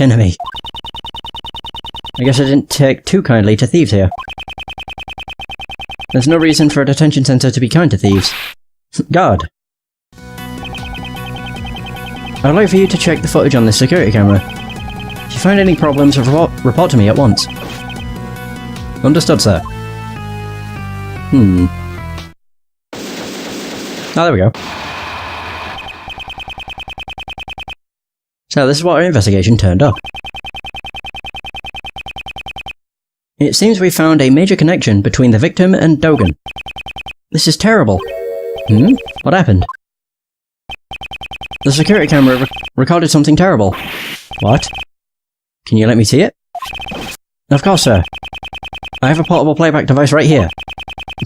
enemy. I guess I didn't take too kindly to thieves here. There's no reason for a detention center to be kind to thieves. Guard. I'd like for you to check the footage on this security camera. If you find any problems, report to me at once. Understood, sir. Oh, there we go. So this is what our investigation turned up. It seems we found a major connection between the victim and Dogen. This is terrible. What happened? The security camera recorded something terrible. What? Can you let me see it? Of course, sir. I have a portable playback device right here.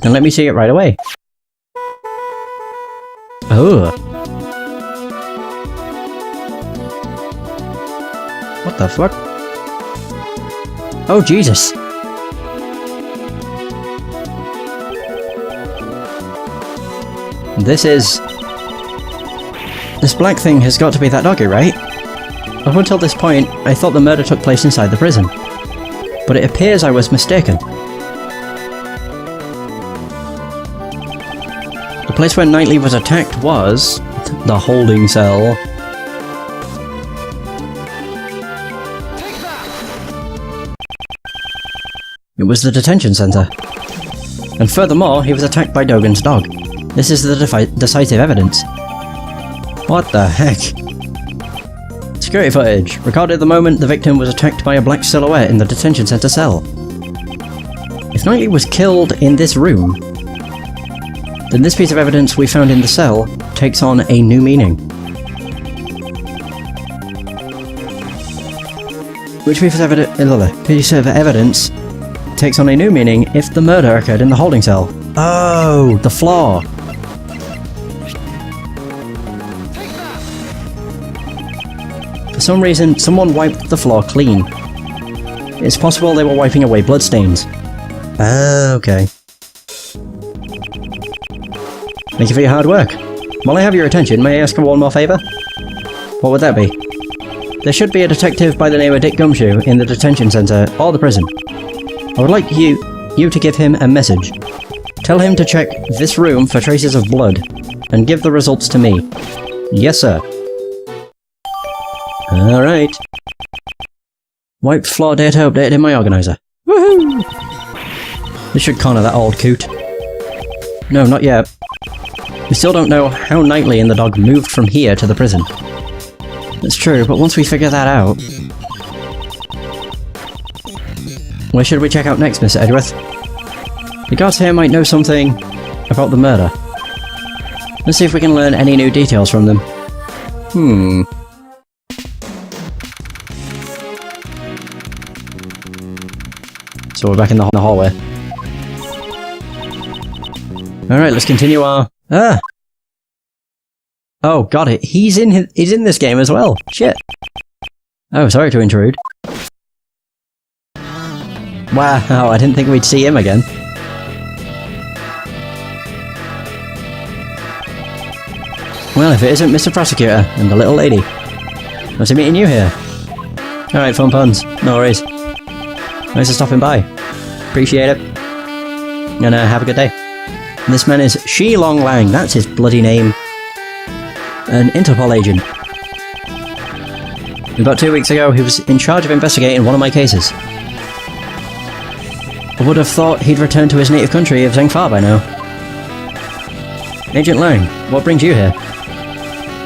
Then let me see it right away. Oh. What the fuck? Oh, Jesus. This black thing has got to be that doggy, right? Up until this point, I thought the murder took place inside the prison. But it appears I was mistaken. The place where Knightley was attacked was... the holding cell. It was the detention center. And furthermore, he was attacked by Dogen's dog. This is the decisive evidence. What the heck? Security footage. Recorded the moment the victim was attacked by a black silhouette in the detention center cell. If Knightley was killed in this room, then this piece of evidence we found in the cell takes on a new meaning. Which piece of evidence takes on a new meaning if the murder occurred in the holding cell? Oh, the floor! For some reason, someone wiped the floor clean. It's possible they were wiping away bloodstains. Okay. Thank you for your hard work. While I have your attention, may I ask for one more favour? What would that be? There should be a detective by the name of Dick Gumshoe in the detention centre or the prison. I would like you to give him a message. Tell him to check this room for traces of blood, and give the results to me. Yes, sir. Alright. Wiped floor data updated in my organizer. Woohoo! This should corner that old coot. No, not yet. We still don't know how Knightley and the dog moved from here to the prison. That's true, but once we figure that out... Where should we check out next, Mr. Edgeworth? The guards here might know something about the murder. Let's see if we can learn any new details from them. So we're back in the hallway. Alright, let's continue our... Oh, got it. He's in this game as well. Shit. Oh, sorry to intrude. Wow, I didn't think we'd see him again. Well, if it isn't Mr. Prosecutor and the little lady. Nice to meeting you here. Alright, fun puns. No worries. Nice for stopping by. Appreciate it. And have a good day. And this man is Shi Long Lang. That's his bloody name. An Interpol agent. About 2 weeks ago, he was in charge of investigating one of my cases. I would have thought he'd returned to his native country of Zhengfa by now. Agent Lang, what brings you here?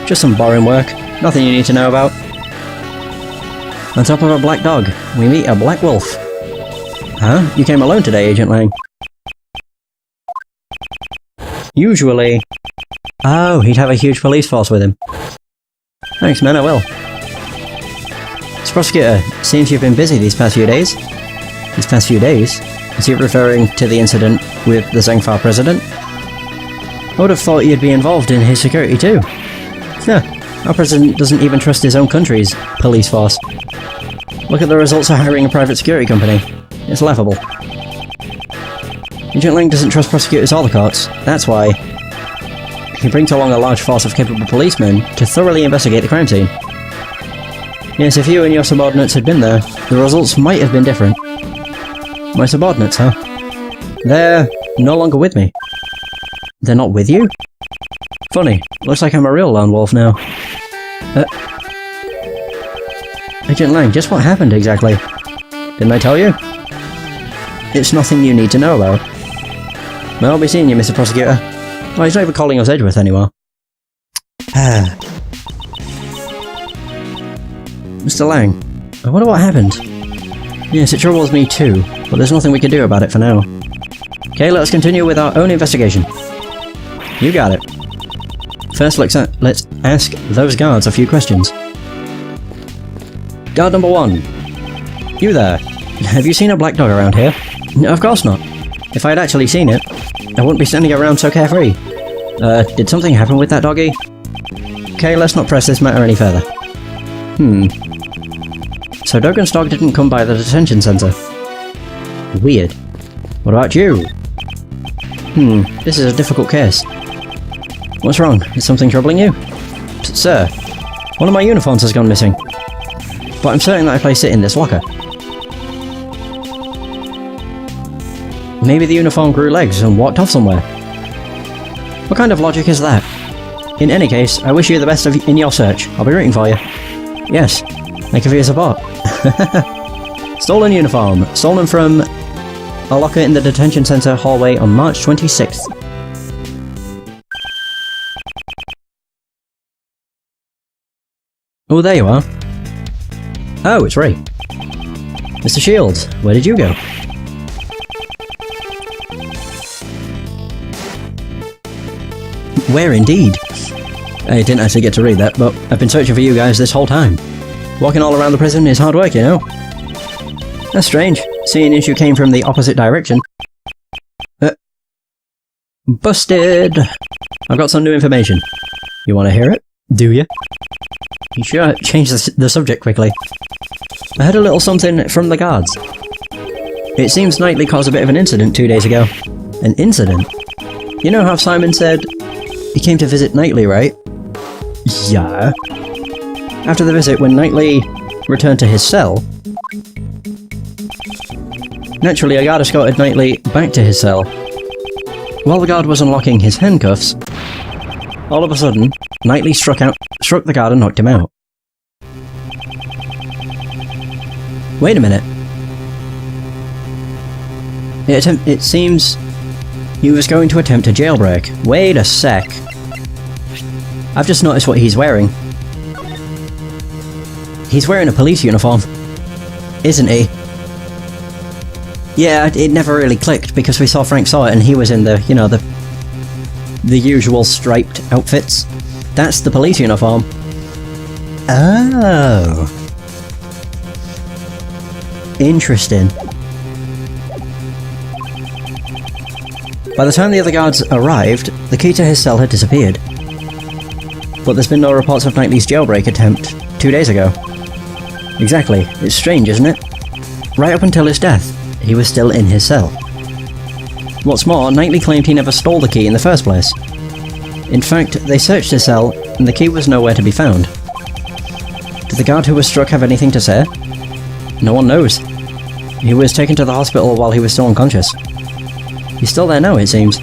Just some boring work. Nothing you need to know about. On top of a black dog, we meet a black wolf. Huh? You came alone today, Agent Lang. Usually... Oh, he'd have a huge police force with him. Thanks, man, I will. Mr. Prosecutor, seems you've been busy these past few days. These past few days? Is he referring to the incident with the Zhengfa president? I would have thought you'd be involved in his security too. Huh, our president doesn't even trust his own country's police force. Look at the results of hiring a private security company. It's laughable. Agent Lang doesn't trust prosecutors or the courts. That's why he brings along a large force of capable policemen to thoroughly investigate the crime scene. Yes, if you and your subordinates had been there, the results might have been different. My subordinates, huh? They're no longer with me. They're not with you? Funny. Looks like I'm a real lone wolf now. Agent Lang, just what happened exactly? Didn't I tell you? It's nothing you need to know about. Well, I'll be seeing you, Mr. Prosecutor. Oh, he's not even calling us Edgeworth anymore. Mr. Lang, I wonder what happened. Yes, it troubles me too, but there's nothing we can do about it for now. Okay, let's continue with our own investigation. You got it. First, let's ask those guards a few questions. Guard number 1. You there. Have you seen a black dog around here? No, of course not. If I had actually seen it, I wouldn't be standing around so carefree. Did something happen with that doggy? Okay, let's not press this matter any further. So Dogan's dog didn't come by the detention center. Weird. What about you? This is a difficult case. What's wrong? Is something troubling you? Sir, one of my uniforms has gone missing. But I'm certain that I placed it in this locker. Maybe the uniform grew legs and walked off somewhere. What kind of logic is that? In any case, I wish you the best in your search. I'll be rooting for you. Yes, thank you for your support. Stolen uniform. Stolen from a locker in the detention center hallway on March 26th. Oh, there you are. Oh, it's Ray. Mr. Shields, where did you go? Where indeed? I didn't actually get to read that, but I've been searching for you guys this whole time. Walking all around the prison is hard work, you know? That's strange, seeing as you came from the opposite direction. Busted! I've got some new information. You want to hear it? Do you? You sure changed the subject quickly. I heard a little something from the guards. It seems Knightley caused a bit of an incident 2 days ago. An incident? You know how Simon said he came to visit Knightley, right? Yeah. After the visit, when Knightley returned to his cell, naturally a guard escorted Knightley back to his cell. While the guard was unlocking his handcuffs, all of a sudden, Knightley struck the guard and knocked him out. Wait a minute. It seems he was going to attempt a jailbreak. Wait a sec. I've just noticed what he's wearing. He's wearing a police uniform, isn't he? Yeah, it never really clicked because we saw Frank saw it and he was in the, you know, the usual striped outfits. That's the police uniform. Oh. Interesting. By the time the other guards arrived, the key to his cell had disappeared. But there's been no reports of Knightley's jailbreak attempt 2 days ago. Exactly. It's strange, isn't it? Right up until his death, he was still in his cell. What's more, Knightley claimed he never stole the key in the first place. In fact, they searched his cell, and the key was nowhere to be found. Did the guard who was struck have anything to say? No one knows. He was taken to the hospital while he was still unconscious. He's still there now, it seems.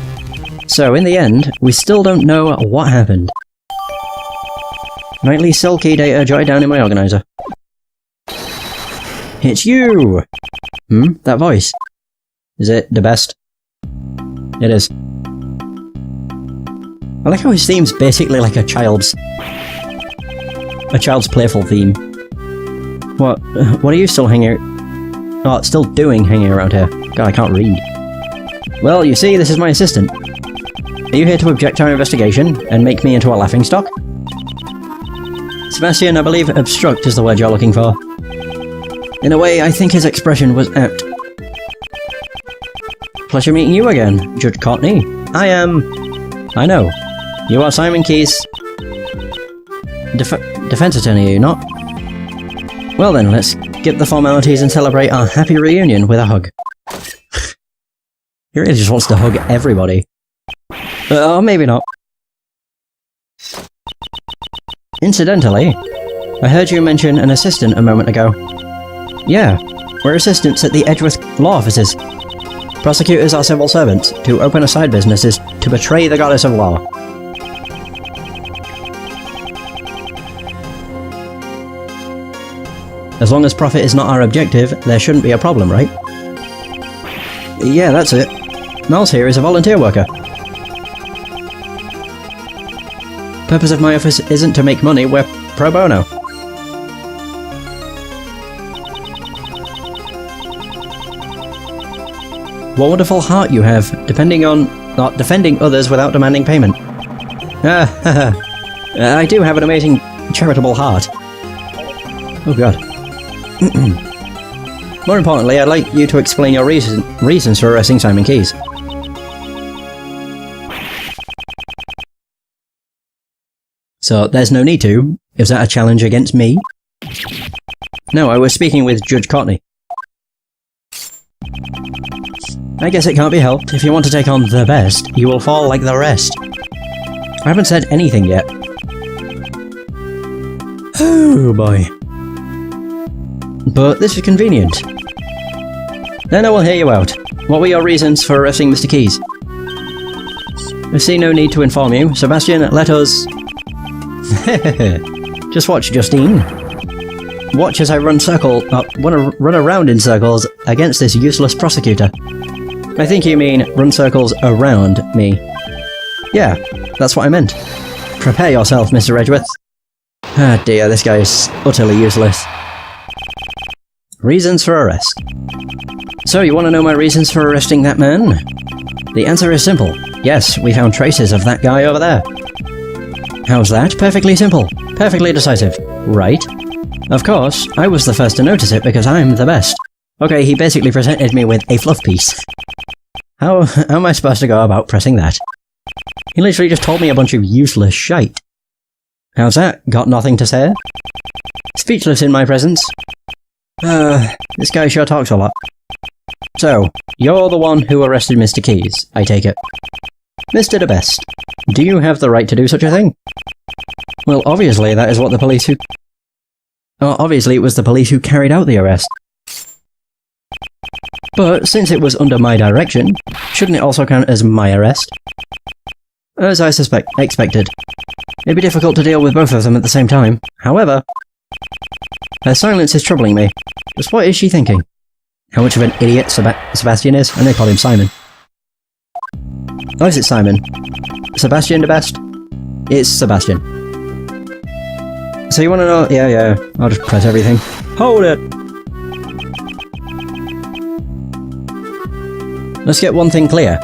So, in the end, we still don't know what happened. Knightley's cell key data jotted down in my organizer. It's you! That voice. Is it the best? It is. I like how his theme's basically like a child's playful theme. What are you still hanging around here? God, I can't read. Well, you see, this is my assistant. Are you here to object to our investigation and make me into a laughingstock? Sebastian, I believe obstruct is the word you're looking for. In a way, I think his expression was apt. Pleasure meeting you again, Judge Courtney. I know. You are Simon Key's defense attorney, are you not? Well then, let's skip the formalities and celebrate our happy reunion with a hug. He really just wants to hug everybody. Or maybe not. Incidentally, I heard you mention an assistant a moment ago. Yeah, we're assistants at the Edgeworth law offices. Prosecutors are civil servants. To open a side business is to betray the goddess of law. As long as profit is not our objective, there shouldn't be a problem, right? Yeah, that's it. Miles here is a volunteer worker. Purpose of my office isn't to make money, we're pro bono. What wonderful heart you have, defending others without demanding payment. I do have an amazing charitable heart. Oh god. More importantly, I'd like you to explain your reasons for arresting Simon Keyes. So, there's no need to. Is that a challenge against me? No, I was speaking with Judge Courtney. I guess it can't be helped. If you want to take on the best, you will fall like the rest. I haven't said anything yet. Oh boy. But this is convenient. Then I will hear you out. What were your reasons for arresting Mr. Keyes? I see no need to inform you. Sebastian, let us... Just watch, Justine. Watch as I run around in circles against this useless prosecutor. I think you mean run circles around me. Yeah, that's what I meant. Prepare yourself, Mr. Edgeworth. Ah dear, this guy is utterly useless. Reasons for arrest. So, you want to know my reasons for arresting that man? The answer is simple. Yes, we found traces of that guy over there. How's that? Perfectly simple. Perfectly decisive. Right? Of course, I was the first to notice it because I'm the best. Okay, he basically presented me with a fluff piece. How am I supposed to go about pressing that? He literally just told me a bunch of useless shite. How's that? Got nothing to say? Speechless in my presence. This guy sure talks a lot. So, you're the one who arrested Mr. Keyes, I take it. Mr. the Best, do you have the right to do such a thing? Well, obviously that is what the police who... Oh, obviously it was the police who carried out the arrest. But since it was under my direction, shouldn't it also count as my arrest? As I expected. It'd be difficult to deal with both of them at the same time. However, her silence is troubling me. Just what is she thinking? How much of an idiot Sebastian is? And they call him Simon. Oh, is it Simon? Sebastian the Best? It's Sebastian. So you want to know? Yeah. I'll just press everything. Hold it! Let's get one thing clear.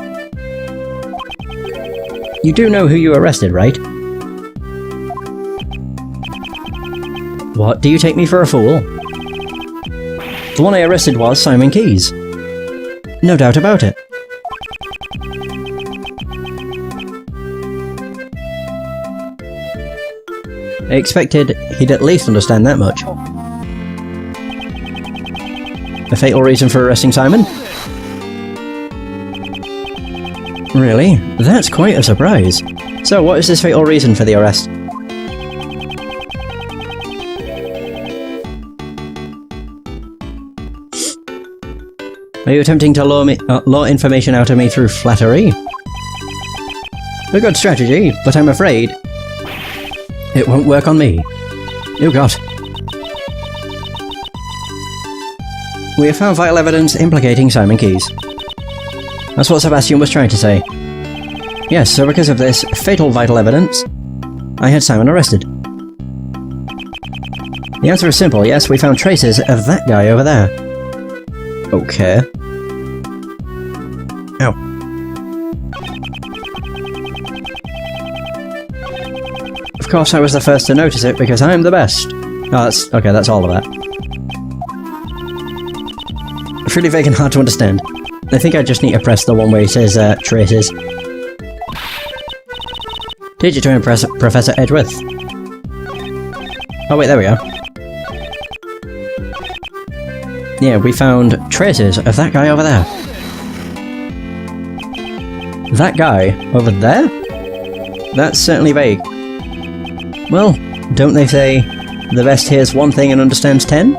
You do know who you arrested, right? What, do you take me for a fool? The one I arrested was Simon Keyes. No doubt about it. I expected he'd at least understand that much. A fatal reason for arresting Simon? Really? That's quite a surprise. So, what is this fatal reason for the arrest? Are you attempting to lure information out of me through flattery? A good strategy, but I'm afraid it won't work on me. Oh god. We have found vital evidence implicating Simon Keyes. That's what Sebastian was trying to say. Yes, so because of this fatal vital evidence, I had Simon arrested. The answer is simple, yes, we found traces of that guy over there. Okay. Ow. Of course I was the first to notice it because I'm the best. Oh, that's... okay, that's all of that. It's really vague and hard to understand. I think I just need to press the one where it says, traces. Did you to impress Professor Edgeworth? Oh wait, there we go. Yeah, we found traces of that guy over there. That guy over there? That's certainly vague. Well, don't they say, the best hears one thing and understands 10?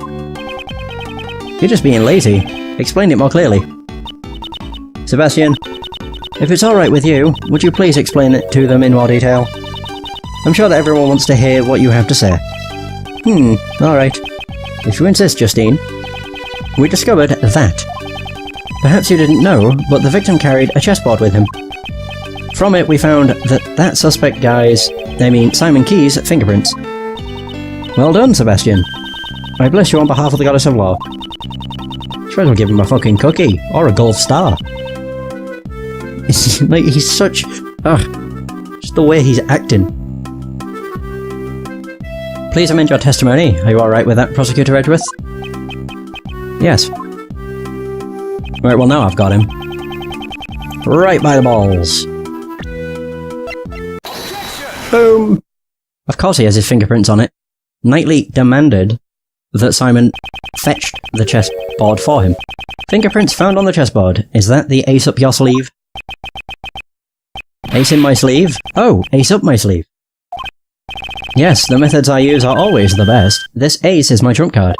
You're just being lazy. Explain it more clearly. Sebastian, if it's alright with you, would you please explain it to them in more detail? I'm sure that everyone wants to hear what you have to say. Alright. If you insist, Justine. We discovered that. Perhaps you didn't know, but the victim carried a chessboard with him. From it we found that suspect guy's, Simon Key's, fingerprints. Well done, Sebastian. I bless you on behalf of the Goddess of Law. Suppose we'll give him a fucking cookie, or a gold star. He's such... just the way he's acting. Please amend your testimony. Are you alright with that, Prosecutor Edgeworth? Yes. Right, well now I've got him. Right by the balls. Boom! Of course he has his fingerprints on it. Knightley demanded that Simon fetched the chessboard for him. Fingerprints found on the chessboard. Is that the ace up your sleeve? Ace in my sleeve? Oh, ace up my sleeve. Yes, the methods I use are always the best. This ace is my trump card.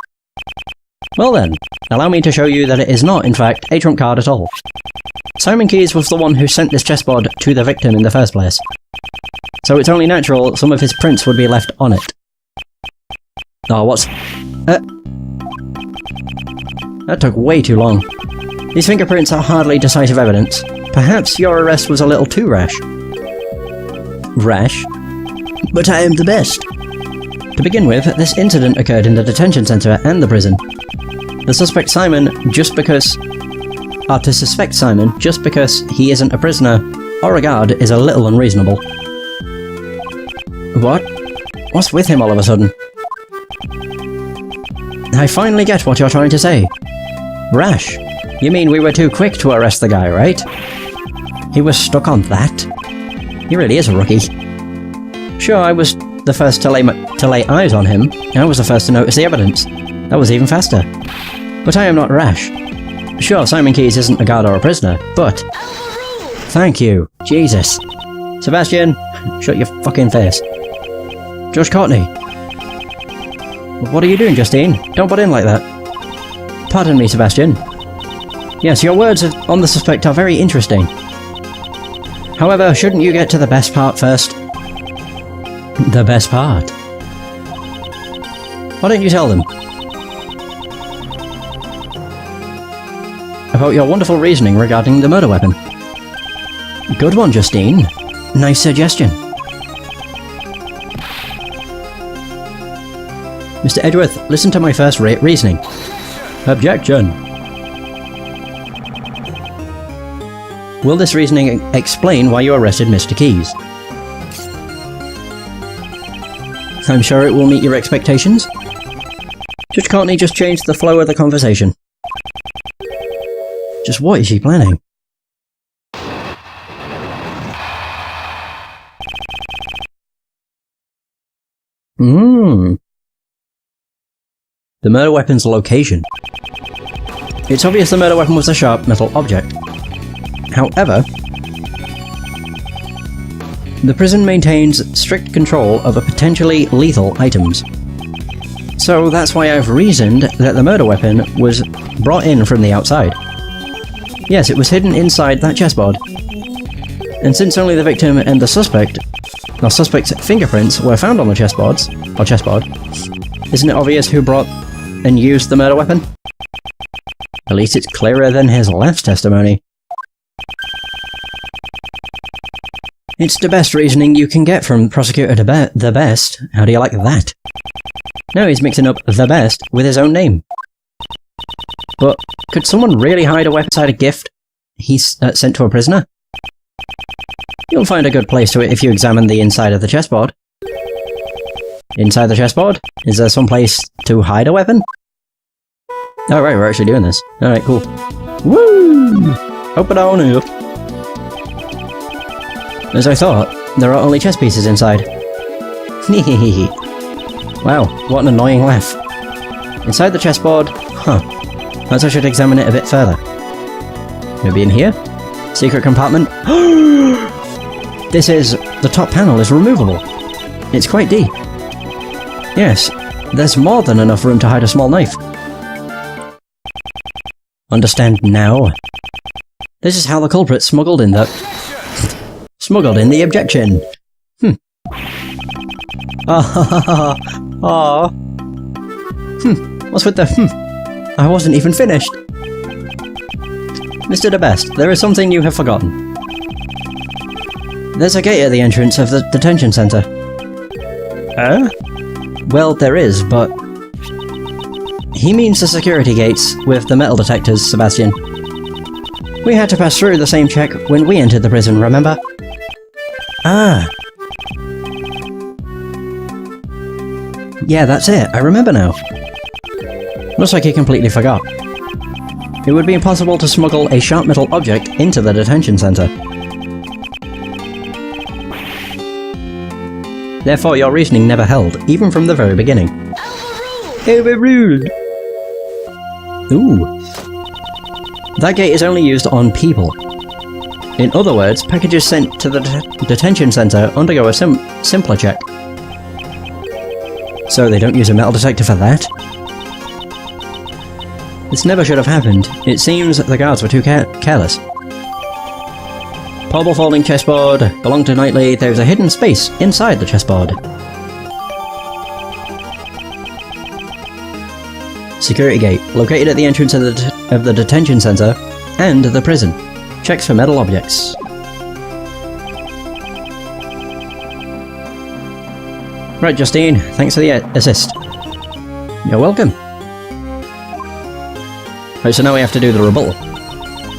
Well then, allow me to show you that it is not, in fact, a trump card at all. Simon Keyes was the one who sent this chessboard to the victim in the first place. So it's only natural some of his prints would be left on it. Oh, what's... That took way too long. These fingerprints are hardly decisive evidence. Perhaps your arrest was a little too rash. Rash? But I am the best. To begin with, this incident occurred in the detention centre and the prison. To suspect Simon just because he isn't a prisoner or a guard is a little unreasonable. What? What's with him all of a sudden? I finally get what you're trying to say. Rash? You mean we were too quick to arrest the guy, right? He was stuck on that? He really is a rookie. Sure, I was the first to lay eyes on him. I was the first to notice the evidence. That was even faster. But I am not rash. Sure, Simon Keyes isn't a guard or a prisoner, but... Thank you. Jesus. Sebastian, shut your fucking face. Judge Courtney. What are you doing, Justine? Don't butt in like that. Pardon me, Sebastian. Yes, your words on the suspect are very interesting. However, shouldn't you get to the best part first? The best part? Why don't you tell them? About your wonderful reasoning regarding the murder weapon. Good one, Justine. Nice suggestion. Mr. Edgeworth, listen to my first reasoning. Objection. Will this reasoning explain why you arrested Mr. Keyes? I'm sure it will meet your expectations. Judge Courtney just changed the flow of the conversation. Just what is she planning? The murder weapon's location. It's obvious the murder weapon was a sharp metal object. However, the prison maintains strict control over potentially lethal items. So that's why I've reasoned that the murder weapon was brought in from the outside. Yes, it was hidden inside that chessboard. And since only the victim and the suspect's fingerprints were found on the chessboard, isn't it obvious who brought and used the murder weapon? At least it's clearer than his last testimony. It's the best reasoning you can get from Prosecutor the Best. How do you like that? Now he's mixing up the best with his own name. But could someone really hide a weapon inside a gift he's sent to a prisoner? You'll find a good place to it if you examine the inside of the chessboard. Inside the chessboard? Is there some place to hide a weapon? Oh right, we're actually doing this. Alright, cool. Woo! Open on up. As I thought, there are only chess pieces inside. Wow, what an annoying laugh. Inside the chessboard? Huh. Perhaps I should examine it a bit further. Maybe in here? Secret compartment? The top panel is removable. It's quite deep. Yes, There's more than enough room to hide a small knife. Understand now? This is how the culprit smuggled in the objection. Ah. What's with the I wasn't even finished. Mr. DeBest, there is something you have forgotten. There's a gate at the entrance of the detention center. Well, there is, but... He means the security gates with the metal detectors, Sebastian. We had to pass through the same check when we entered the prison, remember? Ah. Yeah, that's it. I remember now. Looks like he completely forgot. It would be impossible to smuggle a sharp metal object into the detention center. Therefore, your reasoning never held, even from the very beginning. Overruled! Ooh. That gate is only used on people. In other words, packages sent to the detention center undergo a simpler check. So they don't use a metal detector for that? This never should have happened. It seems the guards were too careless. Portable folding chessboard. Belonged to Knightley. There's a hidden space inside the chessboard. Security gate. Located at the entrance of the detention center and the prison. Checks for metal objects. Right, Justine. Thanks for the assist. You're welcome. Right, so now we have to do the rebuttal.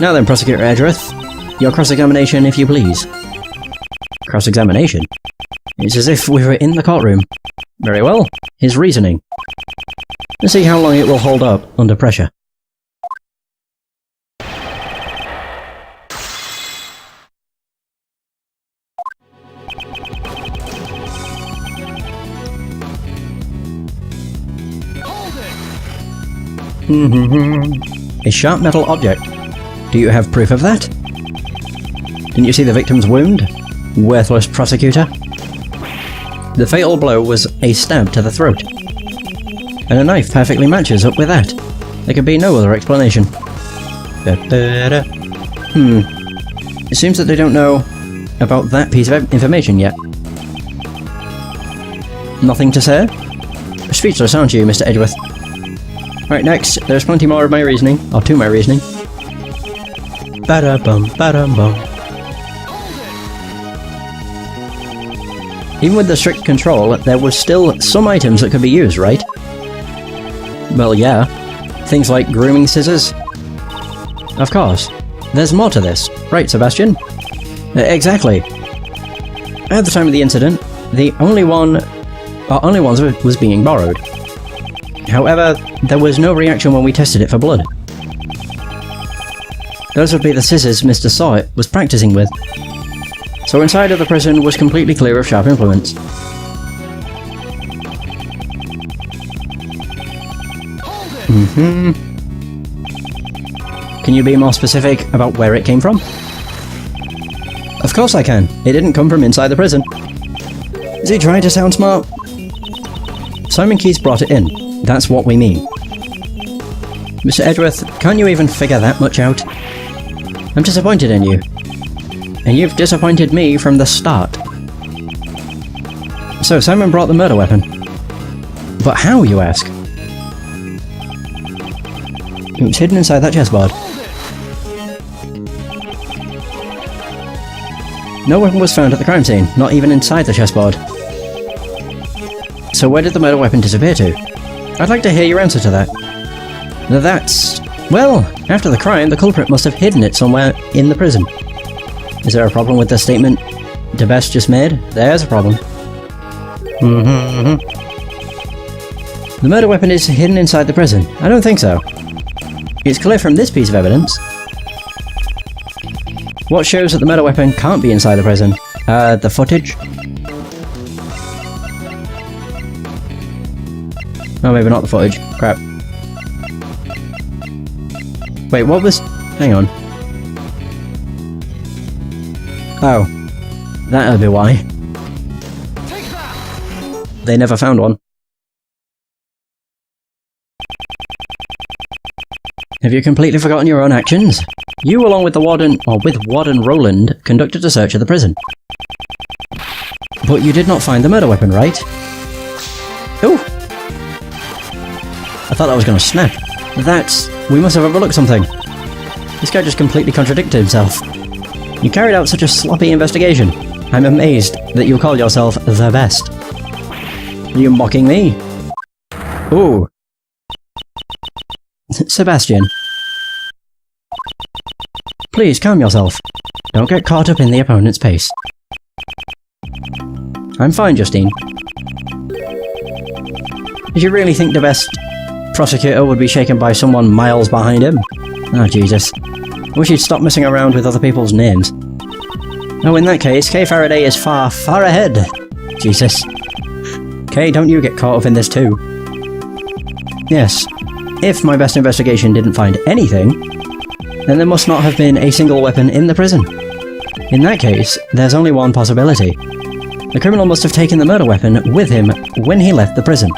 Now then, Prosecutor Edgeworth. Your cross-examination, if you please. Cross-examination? It's as if we were in the courtroom. Very well. His reasoning. Let's see how long it will hold up under pressure. A sharp metal object. Do you have proof of that? Didn't you see the victim's wound? Worthless prosecutor. The fatal blow was a stab to the throat. And a knife perfectly matches up with that. There could be no other explanation. It seems that they don't know about that piece of information yet. Nothing to say? Speechless, aren't you, Mr. Edgeworth? Right, next, there's plenty more of my reasoning, or to my reasoning. Ba-da-bum, ba-dum-bum. Even with the strict control, there were still some items that could be used, right? Well, yeah. Things like grooming scissors. Of course. There's more to this. Right, Sebastian? Exactly. At the time of the incident, the only ones was being borrowed. However, there was no reaction when we tested it for blood. Those would be the scissors Mr. Sawit was practicing with. So inside of the prison was completely clear of sharp influence. Can you be more specific about where it came from? Of course I can. It didn't come from inside the prison. Is he trying to sound smart? Simon Keyes brought it in. That's what we mean. Mr. Edgeworth, can't you even figure that much out? I'm disappointed in you. And you've disappointed me from the start. So Simon brought the murder weapon. But how, you ask? It was hidden inside that chessboard. No weapon was found at the crime scene, not even inside the chessboard. So where did the murder weapon disappear to? I'd like to hear your answer to that. That's... well, after the crime, the culprit must have hidden it somewhere in the prison. Is there a problem with the statement DeBest just made? There's a problem. The murder weapon is hidden inside the prison. I don't think so. It's clear from this piece of evidence. What shows that the murder weapon can't be inside the prison? The footage? Oh, maybe not the footage. Crap. Wait, what was... hang on. Oh. That'll be why. They never found one. Have you completely forgotten your own actions? You, along with the warden, or with Warden Roland, conducted a search of the prison. But you did not find the murder weapon, right? Oh! I thought that was going to snap. We must have overlooked something. This guy just completely contradicted himself. You carried out such a sloppy investigation. I'm amazed that you call yourself the best. Are you mocking me? Ooh. Sebastian. Please calm yourself. Don't get caught up in the opponent's pace. I'm fine, Justine. Did you really think the best prosecutor would be shaken by someone miles behind him? Oh, Jesus. I wish you'd stop messing around with other people's names. Oh, in that case, Kay Faraday is far, far ahead. Jesus. Kay, don't you get caught up in this too. Yes. If my best investigation didn't find anything, then there must not have been a single weapon in the prison. In that case, there's only one possibility. The criminal must have taken the murder weapon with him when he left the prison.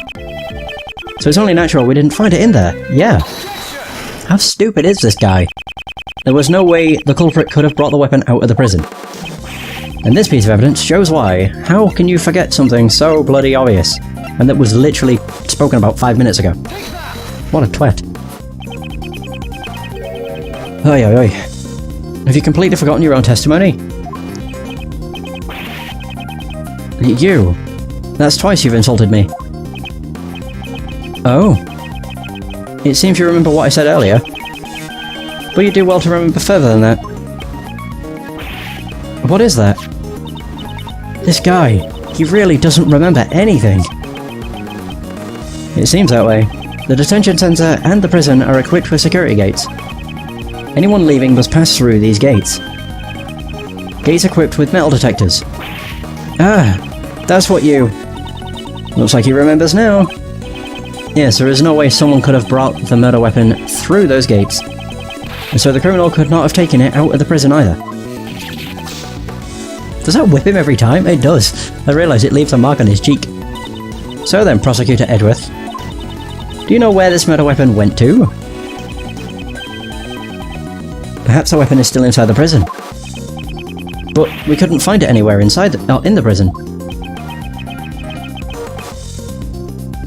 So it's only natural we didn't find it in there. Yeah. How stupid is this guy? There was no way the culprit could have brought the weapon out of the prison. And this piece of evidence shows why. How can you forget something so bloody obvious? And that was literally spoken about 5 minutes ago. What a twat. Oi, oi, oi. Have you completely forgotten your own testimony? You. That's twice you've insulted me. Oh. It seems you remember what I said earlier. But you do well to remember further than that. What is that? This guy. He really doesn't remember anything. It seems that way. The detention center and the prison are equipped with security gates. Anyone leaving must pass through these gates. Gates equipped with metal detectors. Ah, that's what you... Looks like he remembers now. Yes, there is no way someone could have brought the murder weapon through those gates. And so the criminal could not have taken it out of the prison either. Does that whip him every time? It does. I realise it leaves a mark on his cheek. So then, Prosecutor Edgeworth. Do you know where this murder weapon went to? Perhaps the weapon is still inside the prison. But we couldn't find it anywhere inside in the prison.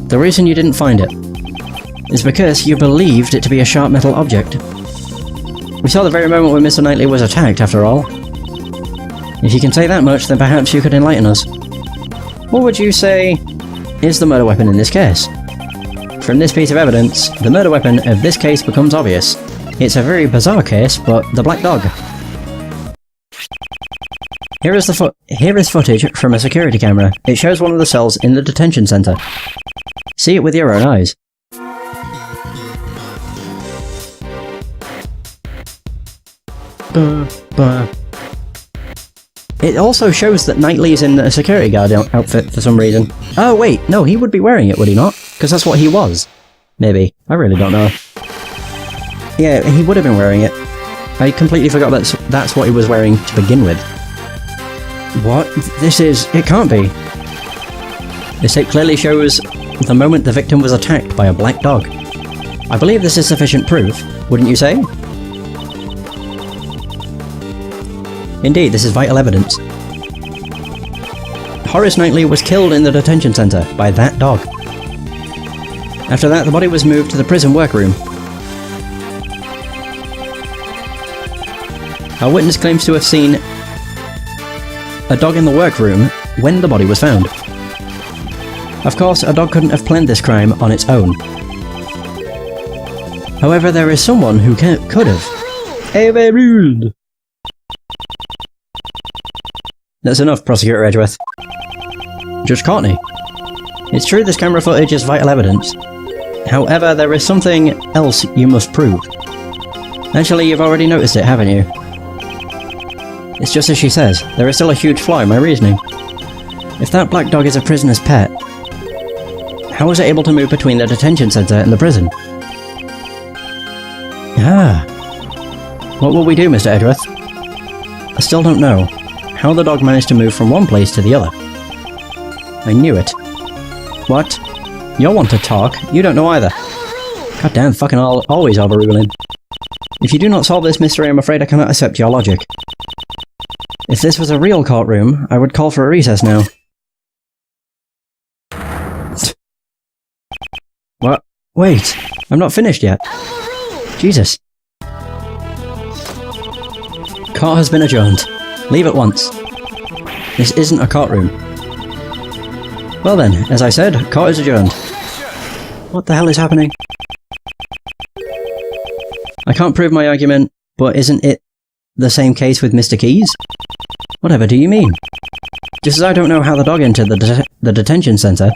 The reason you didn't find it is because you believed it to be a sharp metal object. We saw the very moment when Mr. Knightley was attacked, after all. If you can say that much, then perhaps you could enlighten us. What would you say is the murder weapon in this case? From this piece of evidence, the murder weapon of this case becomes obvious. It's a very bizarre case, but the black dog. Here is footage from a security camera. It shows one of the cells in the detention center. See it with your own eyes. It also shows that Knightley's in a security guard outfit for some reason. Oh wait, no, he would be wearing it, would he not? Because that's what he was. Maybe. I really don't know. Yeah, he would have been wearing it. I completely forgot that's what he was wearing to begin with. What? It can't be. This tape clearly shows the moment the victim was attacked by a black dog. I believe this is sufficient proof, wouldn't you say? Indeed, this is vital evidence. Horace Knightley was killed in the detention center by that dog. After that, the body was moved to the prison workroom. Our witness claims to have seen a dog in the workroom when the body was found. Of course, a dog couldn't have planned this crime on its own. However, there is someone who could have. Overruled! That's enough, Prosecutor Edgeworth. Judge Courtney. It's true this camera footage is vital evidence. However, there is something else you must prove. Actually, you've already noticed it, haven't you? It's just as she says, there is still a huge flaw in my reasoning. If that black dog is a prisoner's pet, how was it able to move between the detention center and the prison? Ah. What will we do, Mr. Edgeworth? I still don't know how the dog managed to move from one place to the other. I knew it. What? You're one to talk. You don't know either. God damn, fucking always overruling. If you do not solve this mystery, I'm afraid I cannot accept your logic. If this was a real courtroom, I would call for a recess now. What? Wait, I'm not finished yet. Jesus. Court has been adjourned. Leave at once. This isn't a courtroom. Well then, as I said, court is adjourned. What the hell is happening? I can't prove my argument, but isn't it the same case with Mr. Keyes? Whatever do you mean? Just as I don't know how the dog entered the detention centre,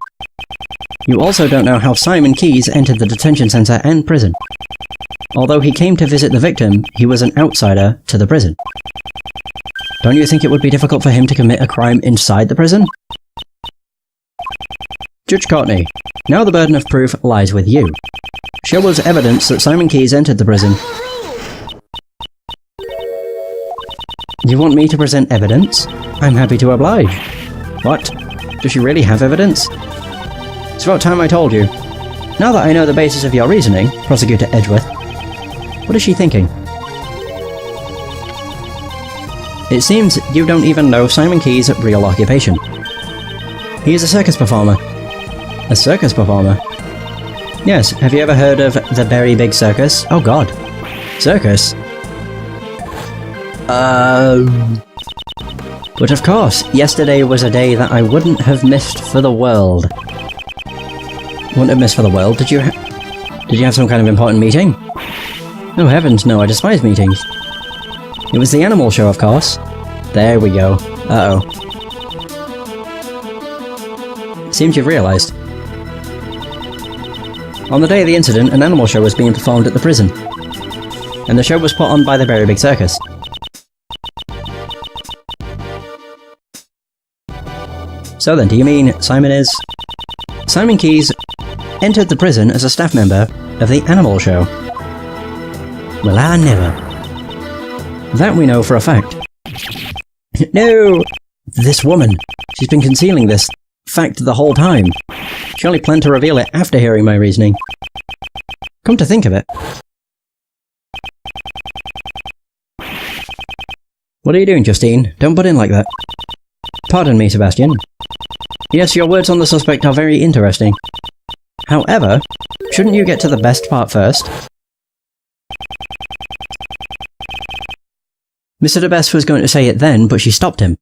you also don't know how Simon Keyes entered the detention centre and prison. Although he came to visit the victim, he was an outsider to the prison. Don't you think it would be difficult for him to commit a crime inside the prison? Judge Courtney, now the burden of proof lies with you. Show us evidence that Simon Keyes entered the prison. You want me to present evidence? I'm happy to oblige. What? Does she really have evidence? It's about time I told you. Now that I know the basis of your reasoning, Prosecutor Edgeworth, what is she thinking? It seems you don't even know Simon Keyes' real occupation. He is a circus performer. A circus performer? Yes, have you ever heard of the Very Big Circus? Oh god. Circus? But of course, yesterday was a day that I wouldn't have missed for the world. Wouldn't have missed for the world? Did you have some kind of important meeting? Oh heavens, no, I despise meetings. It was the animal show, of course. There we go. Uh-oh. Seems you've realised. On the day of the incident, an animal show was being performed at the prison. And the show was put on by the Very Big Circus. So then, do you mean Simon Keyes entered the prison as a staff member of the animal show? Well, I never. That we know for a fact. No! This woman. She's been concealing this fact the whole time. She only planned to reveal it after hearing my reasoning. Come to think of it. What are you doing, Justine? Don't butt in like that. Pardon me, Sebastian. Yes, your words on the suspect are very interesting. However, shouldn't you get to the best part first? Mr. De Best was going to say it then, but she stopped him.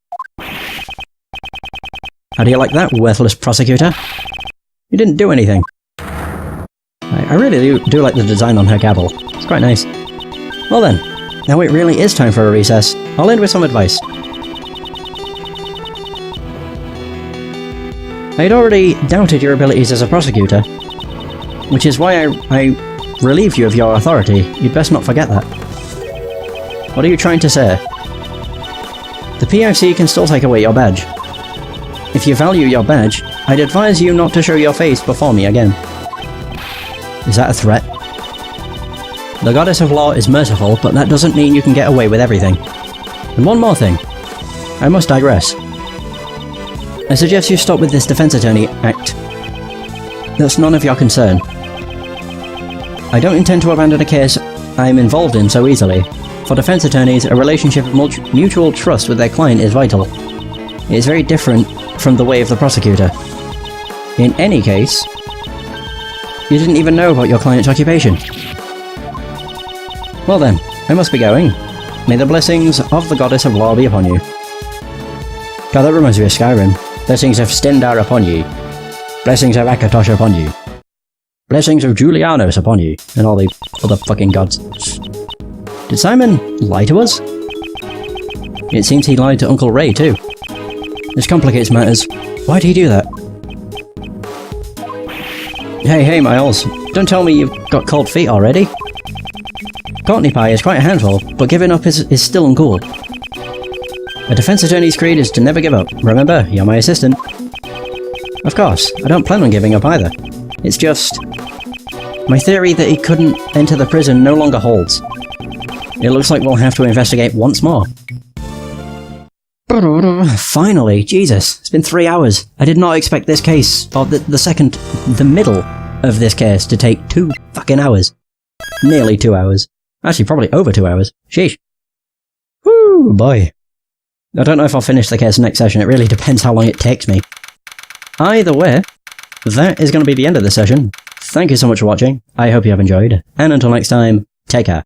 How do you like that, worthless prosecutor? You didn't do anything. I really do like the design on her gavel. It's quite nice. Well then, now it really is time for a recess. I'll end with some advice. I had already doubted your abilities as a prosecutor, which is why I relieved you of your authority. You'd best not forget that. What are you trying to say? The PIC can still take away your badge. If you value your badge, I'd advise you not to show your face before me again. Is that a threat? The Goddess of Law is merciful, but that doesn't mean you can get away with everything. And one more thing. I must digress. I suggest you stop with this defense attorney act. That's none of your concern. I don't intend to abandon a case I'm involved in so easily. For defense attorneys, a relationship of mutual trust with their client is vital. It is very different from the way of the prosecutor. In any case, you didn't even know about your client's occupation. Well then, I must be going. May the blessings of the Goddess of Law be upon you. God, that reminds me of Skyrim. Blessings of Stendarr upon ye. Blessings of Akatosh upon you. Blessings of Julianos upon you. And all the other fucking gods. Did Simon lie to us? It seems he lied to Uncle Ray too. This complicates matters. Why'd he do that? Hey, Miles. Don't tell me you've got cold feet already. Courtney Pie is quite a handful, but giving up is still uncool. A defense attorney's creed is to never give up. Remember, you're my assistant. Of course, I don't plan on giving up either. It's just... my theory that he couldn't enter the prison no longer holds. It looks like we'll have to investigate once more. Finally, Jesus, it's been 3 hours. I did not expect this case, or the middle of this case to take 2 fucking hours. Nearly 2 hours. Actually, probably over 2 hours. Sheesh. Woo, boy. I don't know if I'll finish the case next session. It really depends how long it takes me. Either way, that is going to be the end of the session. Thank you so much for watching. I hope you have enjoyed. And until next time, take care.